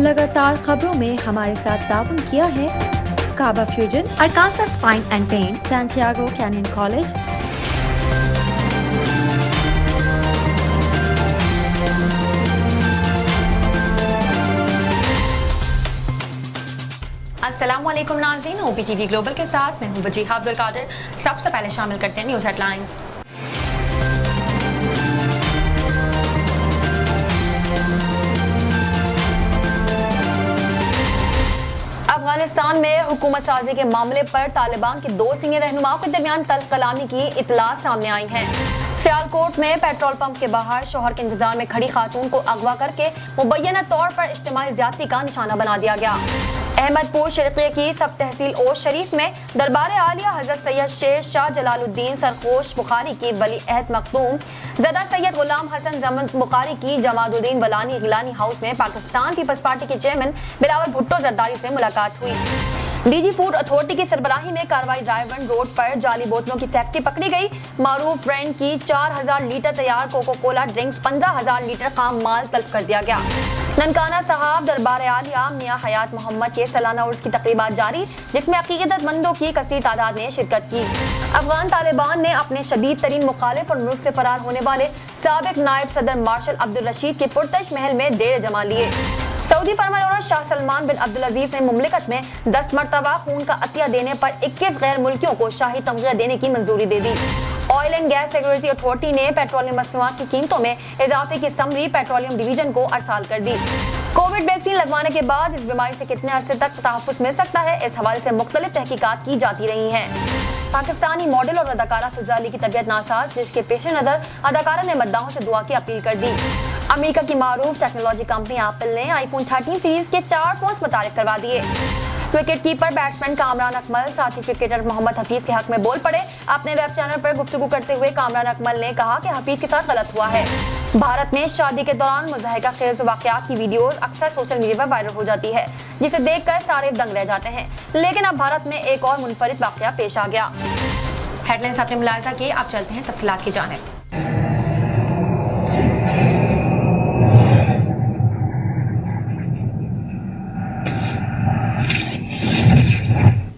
लगातार खबरों में हमारे साथ ताउन किया है Kaba Fusion, Arkansas Spine and Pain, Santiago Canyon College, अस्सलामुअलैकुम नाज़रीन, OPTV ग्लोबल के साथ मैं हूं वजीहा अब्दुल कादिर। सबसे पहले शामिल करते हैं न्यूज़ हेडलाइंस। अफगानिस्तान में हुकूमत साजी के मामले पर तालिबान के 2 सीनियर रहनुमाओं के दरमियान तल्ख कलामी की इतला सामने आई है। सियालकोट में पेट्रोल पंप के बाहर शौहर के इंतजार में खड़ी खातून को अगवा करके मुबैना तौर पर इज्तिमाई ज्यादती का निशाना बना दिया गया। अहमदपुर शरीक़िया की सब तहसील ओश शरीफ में दरबार आलिया हजरत सैयद शेर शाह जलालुद्दीन सरखोश बुखारी की वली अहद मखदूम ज़दा सैयद गुलाम हसन जमन बुखारी की जमादुद्दीन वलानी गिलानी हाउस में पाकिस्तान पीपल्स पार्टी के चेयरमैन बिलावल भुट्टो जरदारी से मुलाकात हुई। डीजी फूड अथॉरिटी की सरबराही में कार्रवाई ड्राइवन रोड पर जाली बोतलों की फैक्ट्री पकड़ी गई। मारूफ ब्रांड की 4000 लीटर तैयार कोको कोला ड्रिंक्स 15000 लीटर खाम माल तल्फ कर दिया गया। ननकाना साहब दरबार आलिया मियां हयात मोहम्मद के सालाना उर्स की तकरीबात जारी, जिसमें अकीदतमंदों की कसीर तादाद ने शिरकत की। अफगान तालिबान ने अपने शदीद तरीन मुखालिफ और मुल्क से फरार होने वाले साबिक नायब सदर मार्शल अब्दुल रशीद के पुरतश महल में डेरे जमा लिए। सऊदी फरमानरवा शाह सलमान बिन अब्दुल अजीज ने मुमलिकत में 10 मरतबा खून का अतिया देने पर 21 गैर मुल्कियों को शाही तमग़ा देने की मंजूरी दे दी। Oil and gas security authority ने पेट्रोलियम मसनूआत की कीमतों में इजाफे की समरी पेट्रोलियम डिवीजन को अरसाल कर दी। कोविड वैक्सीन लगवाने के बाद इस बीमारी से कितने अरसे तक तहफ़्फ़ुज़ मिल सकता है, इस हवाले से मुख्तलिफ तहकीकात की जाती रही हैं। पाकिस्तानी मॉडल और अदाकारा फिजा अली की तबीयत नासाज, जिसके पेश नज़र अदाकारा ने मद्दाहों से दुआ की अपील कर दी। अमेरिका की मारूफ टेक्नोलॉजी कंपनी एप्पल ने आईफोन 13 सीरीज के 4 फोन मुतारिफ करवा दिए। Wicket keeper batsman Kamran Akmal साथी क्रिकेटर मोहम्मद हफीज के हक में बोल पड़े। अपने वेब चैनल पर गुफ्तगू करते हुए कामरान अकमल ने कहा कि हफीज के साथ गलत हुआ है। भारत में शादी के दौरान मुज़ाहिका खेज वाक़यात की वीडियोस अक्सर सोशल मीडिया पर वायरल हो जाती है, जिसे देखकर सारे दंग रह जाते हैं। लेकिन अब भारत में एक और मुनफरिद वाक़या पेश आ गया। हेडलाइंस आपने मुलाहिज़ा की, आप चलते हैं तफसीलात की जानिब।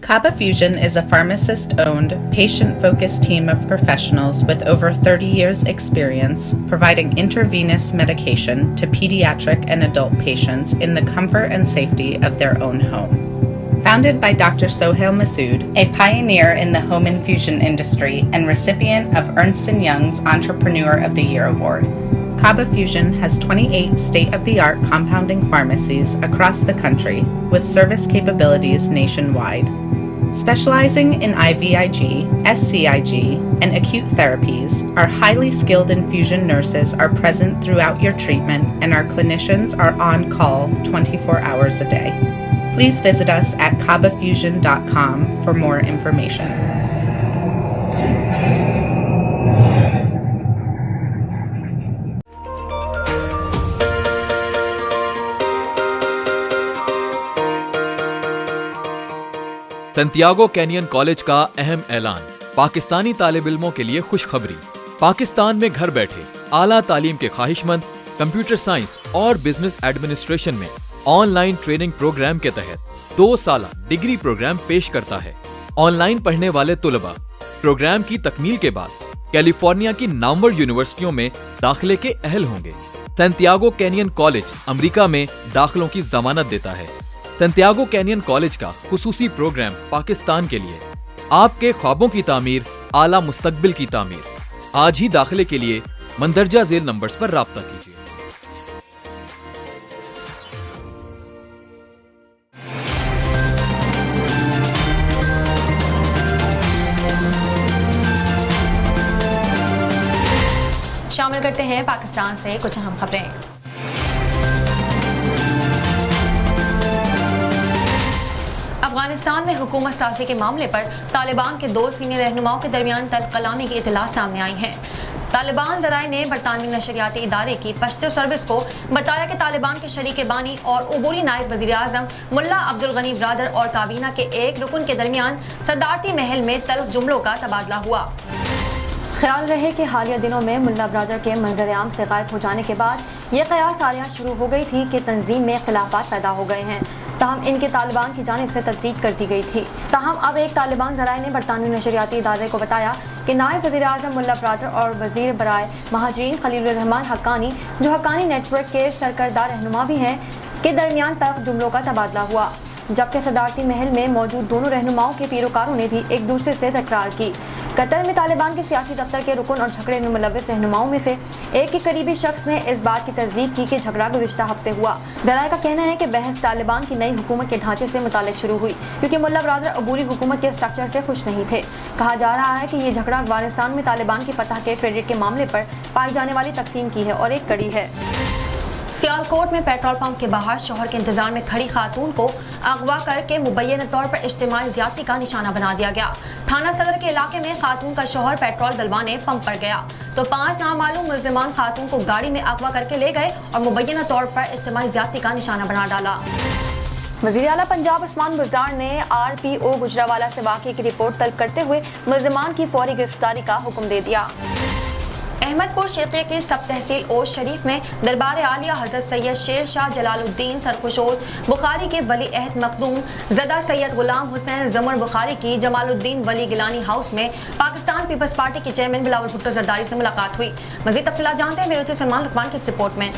Kaba Fusion is a pharmacist-owned, patient-focused team of professionals with over 30 years' experience providing intravenous medication to pediatric and adult patients in the comfort and safety of their own home. Founded by Dr. Sohail Masood, a pioneer in the home infusion industry and recipient of Ernst & Young's Entrepreneur of the Year Award, Kaba Fusion has 28 state-of-the-art compounding pharmacies across the country with service capabilities nationwide. Specializing in IVIG, SCIG, and acute therapies, our highly skilled infusion nurses are present throughout your treatment and our clinicians are on call 24 hours a day. Please visit us at kabafusion.com for more information. Santiago Canyon college का अहम ऐलान, पाकिस्तानी तालिब इल्मों के लिए खुशखबरी। पाकिस्तान में घर बैठे आला तालीम के ख्वाहिशमंद कंप्यूटर साइंस और बिजनेस एडमिनिस्ट्रेशन में ऑनलाइन ट्रेनिंग प्रोग्राम के तहत 2 साला डिग्री प्रोग्राम पेश करता है। ऑनलाइन पढ़ने वाले तुलबा प्रोग्राम की तकमील के बाद कैलिफोर्निया की नामवर यूनिवर्सिटियों में दाखिले के अहल होंगे। सैंटियागो कैनियन कॉलेज अमेरिका में दाखिलों की जमानत देता है। सैंटियागो कैनियन कॉलेज का खुसूसी प्रोग्राम पाकिस्तान के लिए, आपके ख्वाबों की तामीर, आला मुस्तकबिल की तामीर। आज ही दाखिले के लिए मंदरजा झेल नंबर्स पर राब्ता कीजिए। शामिल करते हैं पाकिस्तान से कुछ अहम खबरें। अफगानिस्तान में हुकूमत साजी के मामले पर तालिबान के 2 सीनियर रहनुमाओं के दरमियान तल्ख कलामी की इतला सामने आई है। तालिबान ज़राए ने बरतानवी नशरियाती इदारे की पश्तो सर्विस को बताया कि तालिबान के शरीक बानी और उबूरी नायब वज़ीर आज़म मुल्ला अब्दुल गनी ब्रादर और काबीना के एक रुकन के दरमियान सदारती महल में तल्ख जुमलों का तबादला हुआ। ख्याल रहे कि हालिया दिनों में मुल्ला ब्रादर के मंजर आम से गायब हो जाने के बाद ये कयास सालियाँ शुरू हो गई थी कि तंजीम में इख्तिलाफात पैदा हो गए हैं, ताहम इनके तालिबान की जानिब से तदरीक कर दी गई थी। ताहम अब एक तालिबान ज़राए ने बरतानवी नशरियाती इदारे को बताया कि नायब वज़ीर-ए-आज़म मुल्ला ब्रादर और वज़ीर बराए महाजरीन खलीलुर रहमान हक्कानी, जो हक्कानी नेटवर्क के सरकर्दा रहनुमा भी हैं, के दरमियान तक जुमलों का तबादला हुआ, जबकि सदारती महल में मौजूद दोनों रहनुमाओं के पैरोकारों ने भी एक दूसरे से तकरार की। कतर में तालिबान के सियासी दफ्तर के रुकन और झगड़े में मुलव्विस रहनुमाओं में से एक के करीबी शख्स ने इस बात की तस्दीक की कि झगड़ा गुज़िश्ता हफ्ते हुआ। ज़राए का कहना है कि बहस तालिबान की नई हुकूमत के ढांचे से मुताल्लिक शुरू हुई, क्योंकि मुल्ला ब्रादर अबूरी हुकूमत के स्ट्रक्चर से खुश नहीं थे। कहा जा रहा है कि ये झगड़ा अफगानिस्तान में तालिबान की फतह के क्रेडिट के मामले पर पाई जाने वाली तकसीम की है और एक कड़ी है। सियालकोट में पेट्रोल पंप के बाहर शौहर के इंतजार में खड़ी खातून को अगवा करके मुबैना तौर पर इज्तिमाई ज़्यादती का निशाना बना दिया गया। थाना सदर के इलाके में खातून का शौहर पेट्रोल डलवाने पंप पर गया तो 5 नामालूम मुलजिमान खातून को गाड़ी में अगवा करके ले गए और मुबैना तौर पर इज्तिमाई ज़्यादती का निशाना बना डाला। वज़ीर आला पंजाब उस्मान बुज़दार ने RPO गुजरावाला से वाक़े की रिपोर्ट तलब करते हुए मुलजिमान की फौरी गिरफ्तारी का हुक्म दे दिया। अहमदपुर शरीके के सब तहसील ओश शरीफ में दरबार आलिया हजरत सैयद शेर शाह जलालुद्दीन सरखुशोद बुखारी के वली अहद मखदूम ज़दा सैयद गुलाम हुसैन ज़मर बुखारी की जमालुद्दीन वली गिलानी हाउस में पाकिस्तान पीपल्स पार्टी के चेयरमैन बिलावल भुट्टो जरदारी से मुलाकात हुई। मज़ीद तफसीलात जानते हैं मेरे सलमान लुकमान की इस रिपोर्ट में।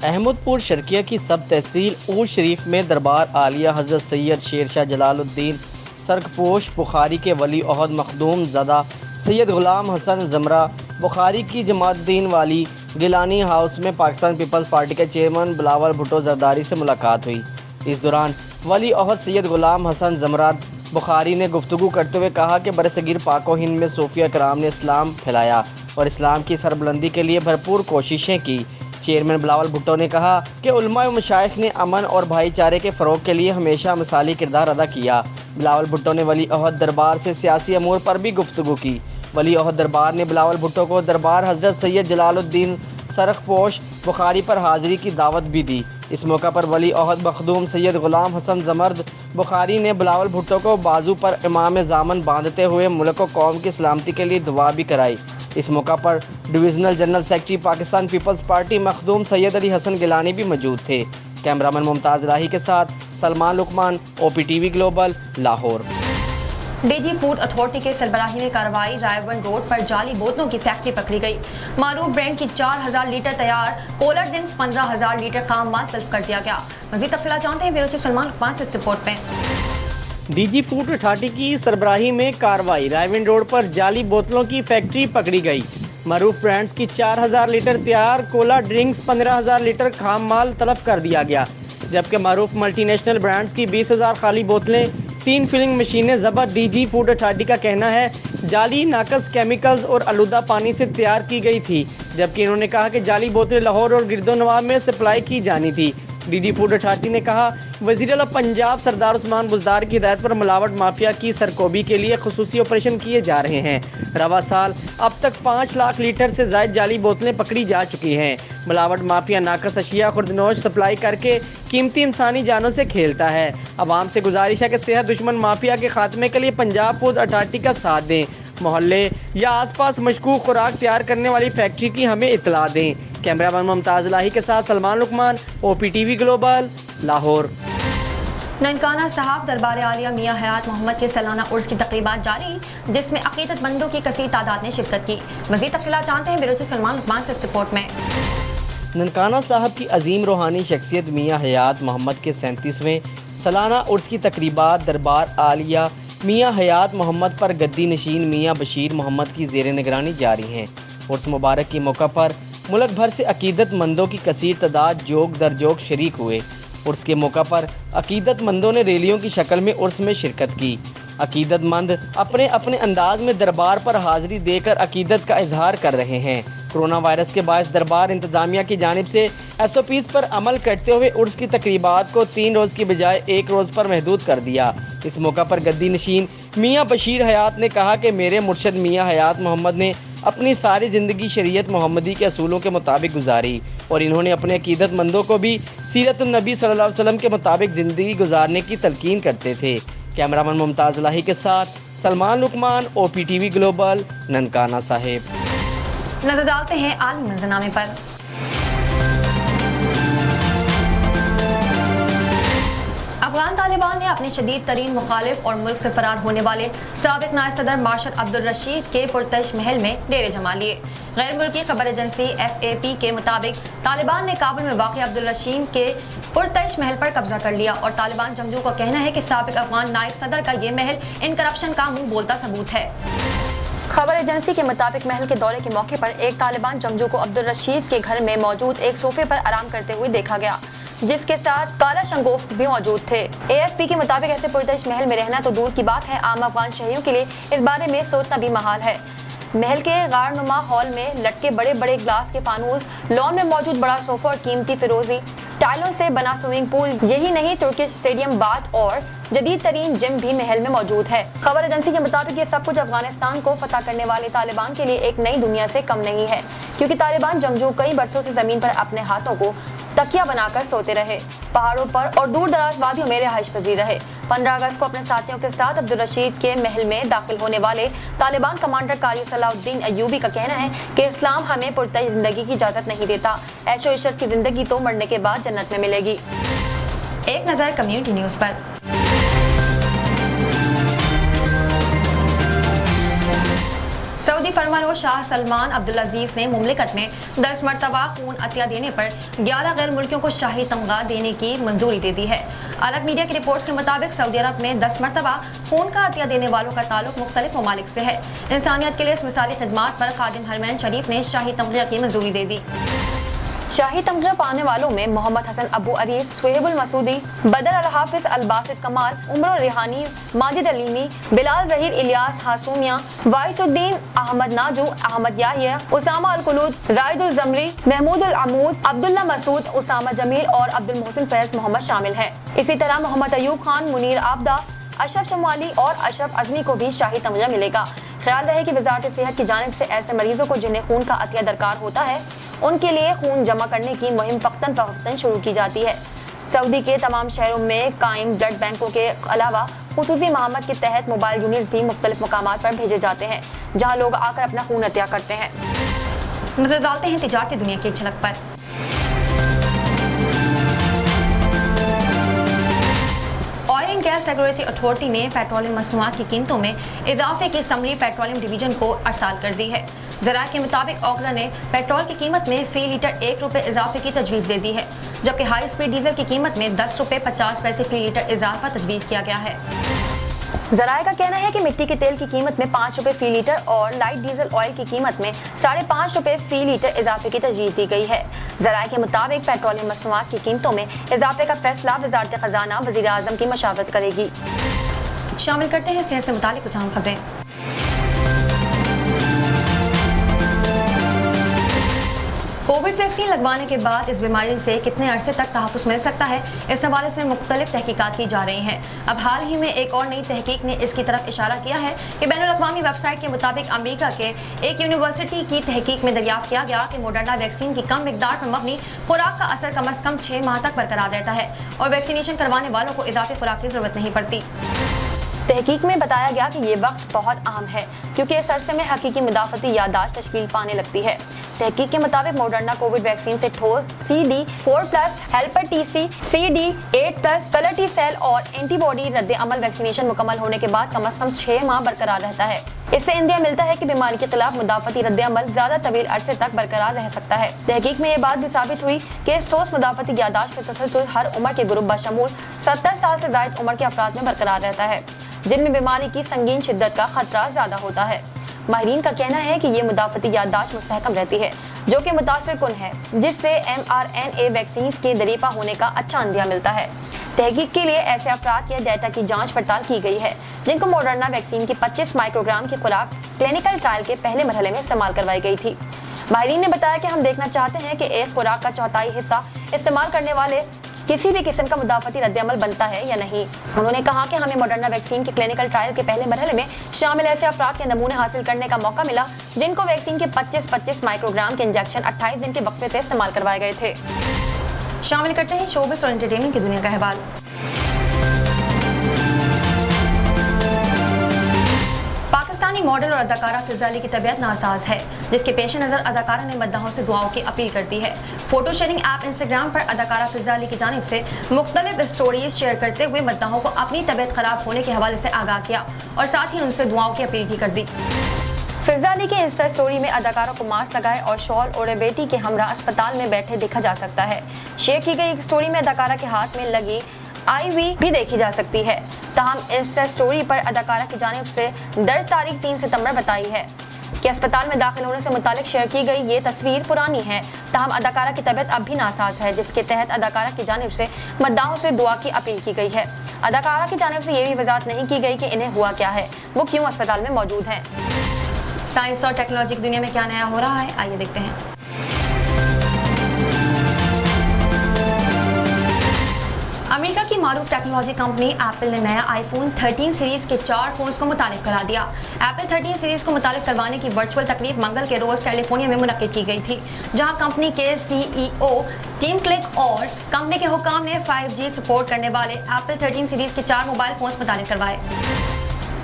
अहमदपुर शर्किया की सब तहसील ओश शरीफ में दरबार आलिया हजरत सैयद शेर शाह जलालुद्दीन सरखपोश बुखारी के वली अहद मखदूम ज़दा सैयद गुलाम हसन ज़मरा बुखारी की जमालुद्दीन वाली गिलानी हाउस में पाकिस्तान पीपल्स पार्टी के चेयरमैन बिलावल भुट्टो जरदारी से मुलाकात हुई। इस दौरान वली अहद सैयद गुलाम हसन ज़मरा बुखारी ने गुफ्तगू करते हुए कहा कि बरसगीर पाको हिंद में सूफिया कराम ने इस्लाम फैलाया और इस्लाम की सरबुलंदी के लिए भरपूर कोशिशें की। चेयरमैन बिलावल भुट्टो ने कहा कि उलमा व मशाइख ने अमन और भाईचारे के फ़रोग के लिए हमेशा मिसाली किरदार अदा किया। बिलावल भुट्टो ने वली अहद दरबार से सियासी अमूर पर भी गुफ्तगू की। वली अहद दरबार ने बिलावल भुट्टो को दरबार हजरत सैयद जलालुद्दीन सरखपोश बुखारी पर हाज़िरी की दावत भी दी। इस मौका पर वली अहद मखदूम सैयद गुलाम हसन ज़मर्द बुखारी ने बिलावल भुट्टो को बाजू पर इमाम ज़ामन बांधते हुए मुल्क व कौम की सलामती के लिए दुआ भी कराई। इस मौका पर divisional general secretary Pakistan Peoples Party Makhdoom Syed Ali Hasan Gilani भी मौजूद थे। कैमरामैन मुमताज़ लाही के साथ Salman Luqman, OPTV global, Lahore. DG food authority के सरबराही में कार्रवाई। रायवन रोड पर जाली बोतलों की फैक्ट्री पकड़ी गई। मारूफ ब्रांड की 4000 लीटर तैयार कोलर ड्रिंक्स 15000 लीटर खाम माल तलब कर दिया गया। मज़ीद तफसीलात जानते हैं ब्यूरो चीफ सलमान लुकमान से इस रिपोर्ट में। DG फूड अथॉरिटी की सरबराही में कार्रवाई। रायवन रोड पर जाली बोतलों की फैक्ट्री पकड़ी गई। मारूफ ब्रांड्स की 4000 लीटर तैयार कोला ड्रिंक्स 15000 लीटर खाम माल तलब कर दिया गया, जबकि मारूफ मल्टीनेशनल ब्रांड्स की 20000 खाली बोतलें, 3 फिलिंग मशीनें ज़ब्त। DG फूड अथॉरिटी का कहना है जाली नाकस केमिकल्स और आलूदा पानी से तैयार की गई थी, जबकि इन्होंने कहा कि जाली बोतलें लाहौर और गिरदोनवाब में सप्लाई की जानी थी। DG फूड अथॉरिटी ने कहा वज़ीर आला पंजाब सरदार उस्मान बुज़दार की हिदायत पर मिलावट माफिया की सरकोबी के लिए खुसूसी ऑपरेशन किए जा रहे हैं। रवा साल अब तक 5 लाख लीटर से ज़ायद जाली बोतलें पकड़ी जा चुकी हैं। मिलावट माफिया नाकस अशिया खुर्दनोश सप्लाई करके कीमती इंसानी जानों से खेलता है। आवाम से गुजारिश है कि सेहत दुश्मन माफिया के खात्मे के लिए पंजाब फूड अथॉरिटी का साथ दें। मोहल्ले या आसपास मशकूक खुराक तैयार करने वाली फैक्ट्री की हमें इतला दें। कैमरामैन मुमताज़ लाही के साथ सलमान लुकमान, OPTV ग्लोबल, लाहौर। ननकाना साहब दरबार आलिया मियाँ हयात मोहम्मद के सालाना उर्स की तकरीबात जारी, जिसमें अकीदतमंदों की कसीर तादाद ने शिरकत की। मज़ीद तफसीलात जानते हैं ब्यूरो चीफ सलमान लुकमान से इस रिपोर्ट में। ननकाना साहब की अजीम रूहानी शख्सियत मियाँ हयात मोहम्मद के 37वें सालाना उर्स की तकरीबात दरबार आलिया मियाँ हयात मोहम्मद पर गद्दी नशीन मियाँ बशीर मोहम्मद की ज़ेर निगरानी जारी हैं। उर्स मुबारक के मौका पर मुल्क भर से अकीदतमंदों की कसीर तादाद जोग दर जोग शरीक हुए। उर्स के मौका पर अकीदतमंदों ने रैलियों की शक्ल में उर्स में शिरकत की। अकीदतमंद अपने अपने अंदाज में दरबार पर हाज़िरी देकर अकीदत का इजहार कर रहे हैं। कोरोना वायरस के बायस दरबार इंतज़ामिया की जानिब से SOPs पर अमल करते हुए उर्स की तकरीबात को 3 रोज़ की बजाय 1 रोज़ पर महदूद कर दिया। इस मौका पर गद्दी नशीन मियाँ बशीर हयात ने कहा कि मेरे मुर्शद मियाँ हयात मोहम्मद ने अपनी सारी ज़िंदगी शरीयत मोहम्मदी के असूलों के मुताबिक गुजारी और इन्होंने अपने अकीदतमंदों को भी सीरत नबी सल्लल्लाहु अलैहि वसल्लम के मुताबिक ज़िंदगी गुजारने की तलकीन करते थे। कैमरामैन मुमताज़ लाही के साथ सलमान लुकमान, OPTV ग्लोबल, ननकाना साहिब। नजर डालते हैं आलमी मंजरनामे पर। अफगान तालिबान ने अपने शदीद तरीन मुखालिफ और मुल्क से फरार होने वाले साबिक नायब सदर मार्शल अब्दुल रशीद के पुरतश महल में डेरे जमा लिए। गैर मुल्की खबर एजेंसी FAP के मुताबिक तालिबान ने काबुल में वाक़ अब्दुल रशीद के पुरतश महल पर कब्जा कर लिया और तालिबान जंगजू का कहना है कि साबिक अफगान नायब सदर का ये महल इन करप्शन का मुंह बोलता सबूत है। खबर एजेंसी के मुताबिक महल के दौरे के मौके पर एक तालिबान जंगजू को अब्दुल रशीद के घर में मौजूद एक सोफे पर आराम करते हुए देखा गया, जिसके साथ काला शंगोफ भी मौजूद थे। AFP के मुताबिक ऐसे पुरतश महल में रहना तो दूर की बात है, आम अफगान शहरियों के लिए इस बारे में सोचना भी महाल है। महल के गारनुमा हॉल में लटके बड़े बड़े ग्लास के फानूस, लॉन में मौजूद बड़ा सोफा और कीमती फिरोजी टाइलों से बना स्विमिंग पूल, यही नहीं तुर्किश स्टेडियम, बाथ और जदीद तरीन जिम भी महल में मौजूद है। खबर एजेंसी के मुताबिक ये सब कुछ अफगानिस्तान को फतह करने वाले तालिबान के लिए एक नई दुनिया से कम नहीं है, क्योंकि तालिबान जंगजू कई बरसों से जमीन पर अपने हाथों को तकिया बनाकर सोते रहे, पहाड़ों पर और दूर दराज वादियों में रिहाइश पजीर रहे। 15 अगस्त को अपने साथियों के साथ अब्दुल रशीद के महल में दाखिल होने वाले तालिबान कमांडर कारी सलाउद्दीन अय्यूबी का कहना है कि इस्लाम हमें पुरतश जिंदगी की इजाजत नहीं देता, ऐशो इशरत की जिंदगी तो मरने के बाद जन्नत में मिलेगी। एक नजर कम्युनिटी न्यूज पर। सऊदी फरमानों शाह सलमान अब्दुल अजीज ने मुमलिकत में 10 मरतबा खून अतिया देने पर 11 गैर मुल्कियों को शाही तमगा देने की मंजूरी दे दी है। अरब मीडिया की रिपोर्ट्स के मुताबिक सऊदी अरब में 10 मरतबा खून का अतिया देने वालों का ताल्लुक मुख्तलिफ ममालिक से है। इंसानियत के लिए इस मिसाली खिदमात पर खादिम हरमैन शरीफ ने शाही तमगा की मंजूरी दे दी। शाही तमगा पाने वालों में मोहम्मद हसन अबू अरीस, सुहेबुल मसूदी, बदर अल हाफिज, अल बासित कमाल, उमर रिहानी, माजिद अलीमी, बिलाल जहीर, इलियास हासूमिया, वाइसुद्दीन अहमद नाजू, अहमद याहिया, उसामा अल कुलूद, राइदुल जमरी, महमूद अल अमूद, अब्दुल्ला मसूद, उसामा जमील और अब्दुल मोहसिन फैज मोहम्मद शामिल हैं। इसी तरह मोहम्मद अयूब खान, मुनीर आबदा, अशरफ शमवाली और अशरफ अजमी को भी शाही तमगा मिलेगा। ख्याल रहे कि वजारत सेहत की जानिब से ऐसे मरीजों को जिन्हें खून का अतिया दरकार होता है, उनके लिए खून जमा करने की मुहिम वक्तन फवक्तन शुरू की जाती है। सऊदी के तमाम शहरों में कायम ब्लड बैंकों के अलावा खुसूसी महामत के तहत मोबाइल यूनिट्स भी मुख्तलिफ मकामात पर भेजे जाते हैं, जहां लोग आकर अपना खून अतिया करते हैं। नजर डालते हैं तिजारती दुनिया की झलक पर। Oil and gas regulatory authority ने पेट्रोलियम मसनूआत की कीमतों में इजाफे की समरी पेट्रोलियम डिवीजन को अरसाल कर दी है। ज़राए के मुताबिक ओकरा ने पेट्रोल की कीमत में फी लीटर 1 रुपये इजाफे की तजवीज़ दे दी है, जबकि हाई स्पीड डीजल की कीमत में 10 रुपये 50 पैसे फी लीटर इजाफा तजवीज़ किया गया है। ज़राए का कहना है कि मिट्टी के तेल की कीमत में 5 रुपये फी लीटर और लाइट डीजल ऑयल की कीमत में 5.5 रुपये फी लीटर इजाफे की तजवीज़ दी गई है। ज़राए के मुताबिक पेट्रोलियम मसनूआत की कीमतों में इजाफे का फैसला वज़ारत ख़ज़ाना वज़ीर आज़म की मशावरत करेगी। शामिल करते हैं सेहत से मुतालिक कुछ अहम खबरें। कोविड वैक्सीन लगवाने के बाद इस बीमारी से कितने अरसे तक तहफ़्फ़ुज़ मिल सकता है, इस हवाले से मुख्तलिफ तहकीकात की जा रही हैं। अब हाल ही में एक और नई तहकीक ने इसकी तरफ इशारा किया है कि बैनुल-अक़वामी वेबसाइट के मुताबिक अमेरिका के एक यूनिवर्सिटी की तहकीक में दरियाफ्त किया गया कि मोडर्ना वैक्सीन की कम मिकदार पर मबनी खुराक का असर कम अज़ कम 6 माह तक बरकरार रहता है और वैक्सीनेशन करवाने वालों को इजाफी खुराक की ज़रूरत नहीं पड़ती। तहकीक में बताया गया कि ये वक्त बहुत अहम है, क्योंकि इस अरसे में हकीकी मुदाफ़ती यादाश्त तश्कील पाने लगती है। तहकीक के मुताबिक मोडर्ना कोविड वैक्सीन से ठोस CD4+, helper TC, CD8+, killer T cell और एंटीबॉडी रद्द अमल वैक्सीनेशन मुकम्मल होने के बाद कम अज़ कम 6 माह बरकरार रहता है। इससे इंदिया मिलता है कि बीमारी के खिलाफ मुदाफ़ती रद्द अमल ज़्यादा तवील अरसे तक बरकरार रह सकता है। तहकीक में ये बात भी साबित हुई कि इस ठोस मुदाफ़ती यादाश्त का तसलसल हर उम्र के ग्रुप बशमूल 70 साल से ज़ायद उम्र के अफराद में बरकरार रहता है, जिनमें बीमारी की संगीन शिद्दत का खतरा ज़्यादा होता है। माहिरीन का कहना है कि ये मुदाफ़ती याददाश्त मुस्तहकम रहती है, जो कि मुतासर कुन है, जिससे mRNA वैक्सीन के दरीपा होने का अच्छा अंदिया मिलता है। तहकीक के लिए ऐसे अफराद के डेटा की जांच पड़ताल की गई है जिनको मोडर्ना वैक्सीन की 25 माइक्रोग्राम की खुराक क्लिनिकल ट्रायल के पहले मरहले में इस्तेमाल करवाई गई थी। माहिरीन ने बताया कि हम देखना चाहते हैं कि एक खुराक का 1/4 हिस्सा इस्तेमाल करने वाले किसी भी किस्म का मुदाफ़ती रद्द-ए-अमल बनता है या नहीं। उन्होंने कहा कि हमें मोडर्ना वैक्सीन के क्लिनिकल ट्रायल के पहले मरहले में शामिल ऐसे अफराद के नमूने हासिल करने का मौका मिला जिनको वैक्सीन के 25-25 माइक्रोग्राम के इंजेक्शन 28 दिन के वक्फे से इस्तेमाल करवाए गए थे। शामिल करते हैं शोबिस और एंटरटेनमेंट की दुनिया का अहवाल। पाकिस्तानी मॉडल और अदाकारा फिज़ा अली की तबीयत नासाज है। जिसके पेश नजर अदाकारा ने मद्दाहों से दुआओं की अपील कर दी है। फोटो शेयरिंग ऐप इंस्टाग्राम पर अदाकारा फिजा अली की जानिब से मुख्तलिफ स्टोरीज शेयर करते हुए मद्दाहों को अपनी तबीयत खराब होने के हवाले से आगाह किया और साथ ही उनसे दुआओं की अपील भी कर दी। फिजा अली के इंस्टा स्टोरी में अदाकारा को मास्क लगाए और शॉल ओढ़े बेटी के हमरा अस्पताल में बैठे देखा जा सकता है। शेयर की गई स्टोरी में अदाकारा के हाथ में लगी IV भी देखी जा सकती है। ताहम इंस्टा स्टोरी पर अदाकारा की जानिब से दर्ज तारीख 3 सितंबर बताई है कि अस्पताल में दाखिल होने से मुतालिक शेयर की गई ये तस्वीर पुरानी है। ताहम अदाकारा की तबीयत अब भी नासाज है, जिसके तहत अदाकारा की जानिब से मद्दाहों से दुआ की अपील की गई है। अदाकारा की जानिब से ये भी वजाहत नहीं की गई कि इन्हें हुआ क्या है, वो क्यों अस्पताल में मौजूद हैं। साइंस और टेक्नोलॉजी की दुनिया में क्या नया हो रहा है, आइए देखते हैं। अमेरिका की मारूफ टेक्नोलॉजी कंपनी एप्पल ने नया iPhone 13 सीरीज के 4 फोन्स को मुतालिक करा दिया। एप्पल 13 सीरीज को मुतालिक करवाने की वर्चुअल तकरीब मंगल के रोज कैलिफोर्निया में मुनक्किद की गई थी, जहां कंपनी के CEO टिम कुक और कंपनी के हुकाम ने 5G सपोर्ट करने वाले एप्पल 13 सीरीज के 4 मोबाइल फोन्स मुतालिक करवाए।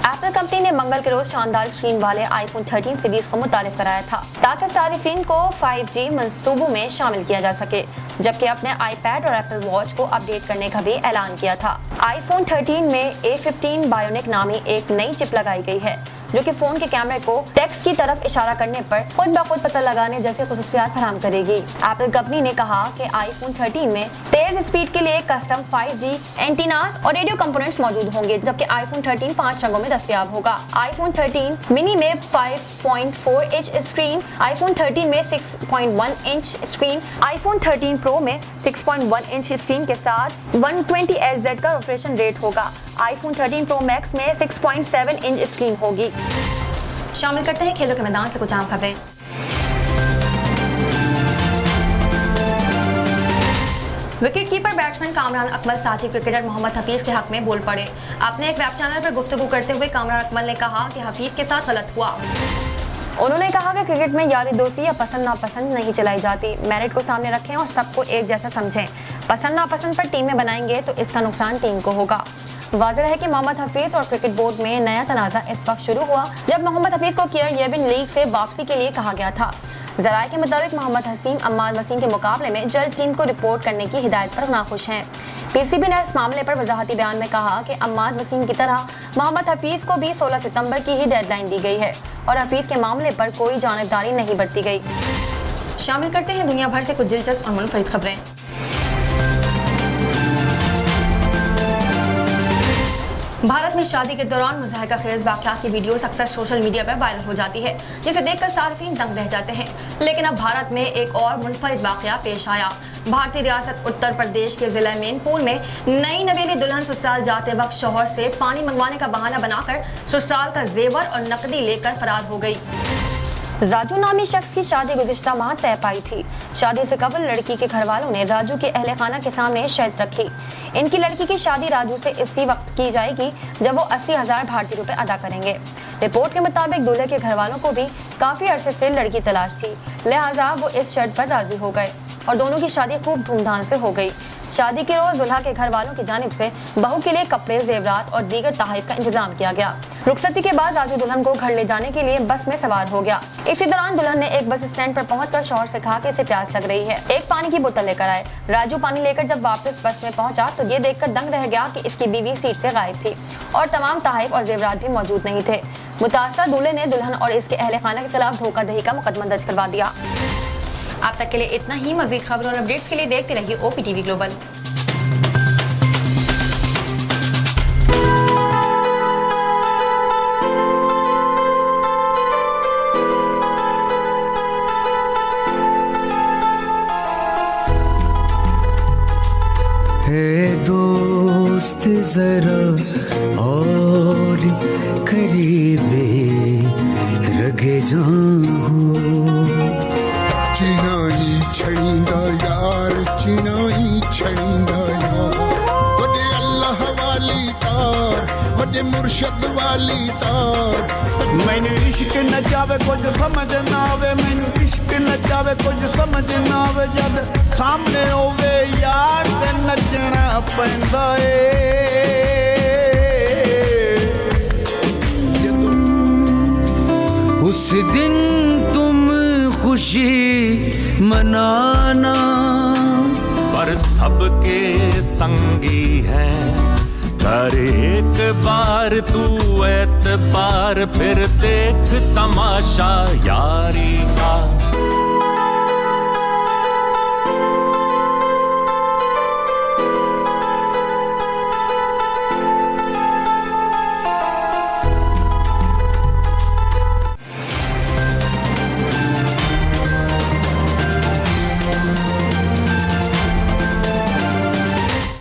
एप्पल कंपनी ने मंगल के रोज शानदार स्क्रीन वाले iPhone 13 सीरीज को मुतालिक कराया था ताकि सारिफिन को 5G मंसूबों में शामिल किया जा सके, जबकि अपने iPad और Apple Watch को अपडेट करने का भी ऐलान किया था। iPhone 13 में A15 बायोनिक नामी एक नई चिप लगाई गई है, जो कि फोन के कैमरे को टेक्स्ट की तरफ इशारा करने पर खुद ब खुद पता लगाने जैसे खुसूसियात फराहम करेगी। एप्पल कंपनी ने कहा कि iPhone 13 में तेज स्पीड के लिए कस्टम 5G एंटीनास और रेडियो कंपोनेंट्स मौजूद होंगे, जबकि iPhone 13 5 रंगों में दस्तयाब होगा। iPhone 13 मिनी में 5.4 इंच स्क्रीन, iPhone 13 में 6.1 इंच स्क्रीन, iPhone 13 Pro में 6.1 इंच स्क्रीन के साथ 120 Hz का रिफ्रेश रेट होगा। iPhone 13 Pro Max में 6.7 इंच स्क्रीन होगी। शामिल करते हैं खेलों के मैदान से कुछ आम खबरें। Wicket keeper batsman Kamran Akmal साथ ही क्रिकेटर मोहम्मद हफीज के हक में बोल पड़े। अपने एक वेब चैनल पर गुफ्तगू करते हुए कामरान अकमल ने कहा कि हफीज के साथ गलत हुआ। उन्होंने कहा कि क्रिकेट में यारी दोस्ती या पसंद नापसंद नहीं चलाई जाती। मेरिट को सामने रखें और सबको एक जैसा समझें। पसंद नापसंद पर टीमें बनाएंगे तो इसका नुकसान टीम को होगा। वाज़ेह है कि मोहम्मद हफीज और क्रिकेट बोर्ड में नया तनाज़ा इस वक्त शुरू हुआ जब मोहम्मद हफीज को केयर लीग से वापसी के लिए कहा गया था। ज़राए के मुताबिक मोहम्मद हसीम अम्माद वसीम के मुकाबले में जल्द टीम को रिपोर्ट करने की हिदायत पर नाखुश हैं। PCB ने इस मामले पर वजाहती बयान में कहा कि अम्माद वसीम की तरह मोहम्मद हफीज को भी 16 सितंबर की ही डेडलाइन दी गई है और हफीज के मामले पर कोई जानिबदारी नहीं बरती गई। शामिल करते हैं दुनिया भर से कुछ दिलचस्प और मुनफरिद खबरें। भारत में शादी के दौरान मुज़ाहिका खेज वाक़यात की वीडियोस अक्सर सोशल मीडिया पर वायरल हो जाती है, जिसे देखकर सार्फिन दंग रह जाते हैं। लेकिन अब भारत में एक और मुनफरिद वाक़या पेश आया। भारतीय रियासत उत्तर प्रदेश के जिला मैनपुर में नई नवेली दुल्हन ससुराल जाते वक्त शौहर से पानी मंगवाने का बहाना बनाकर ससुराल का जेवर और नकदी लेकर फरार हो गई। राजू नामी शख्स की शादी गुज़िश्ता माह तय पाई थी। शादी से कबल लड़की के घर वालों ने राजू के अहले खाना के सामने शर्त रखी। इनकी लड़की की शादी राजू से इसी वक्त की जाएगी जब वो 80,000 भारतीय रुपए अदा करेंगे। रिपोर्ट के मुताबिक दूल्हे के घर वालों को भी काफी अरसे से लड़की तलाश थी, लिहाजा वो इस शर्त पर राजी हो गए और दोनों की शादी खूब धूमधाम से हो गई। शादी के रोज दुल्हा के घर वालों की जानिब से बहू के लिए कपड़े, जेवरात और दीगर तोहफे का इंतजाम किया गया। रुखसती के बाद राजू दुल्हन को घर ले जाने के लिए बस में सवार हो गया। इसी दौरान दुल्हन ने एक बस स्टैंड पर पहुंचकर शौहर से कहा कि इसे प्यास लग रही है, एक पानी की बोतल लेकर आए। राजू पानी लेकर जब वापस बस में पहुंचा तो ये देखकर दंग रह गया कि इसकी बीवी सीट से गायब थी और तमाम तोहफे और जेवरात भी मौजूद नहीं थे। मुतासरा दूल्हे ने दुल्हन और इसके अहले खाना के खिलाफ धोखाधड़ी का मुकदमा दर्ज करवा दिया। अब तक के लिए इतना ही। मज़ीद खबरों और अपडेट्स के लिए देखते रहिए OPTV ग्लोबल। दोस्त जरा और करीबे रगे जाऊं चिनाई छड़ींदा यार चिनाई छड़ींदा यार वदे अल्लाह वाली तार वदे मुर्शद वाली तार मैंने इश्क न जावे कुछ समझ ना आवे मैंने इश्क न जावे कुछ समझ ना आवे जब सामने होवे यार ते नचना पैंदा उस दिन तुम खुशी मनाना। पर सबके संगी हैं, कर एक बार तू एतबार, फिर देख तमाशा यारी का।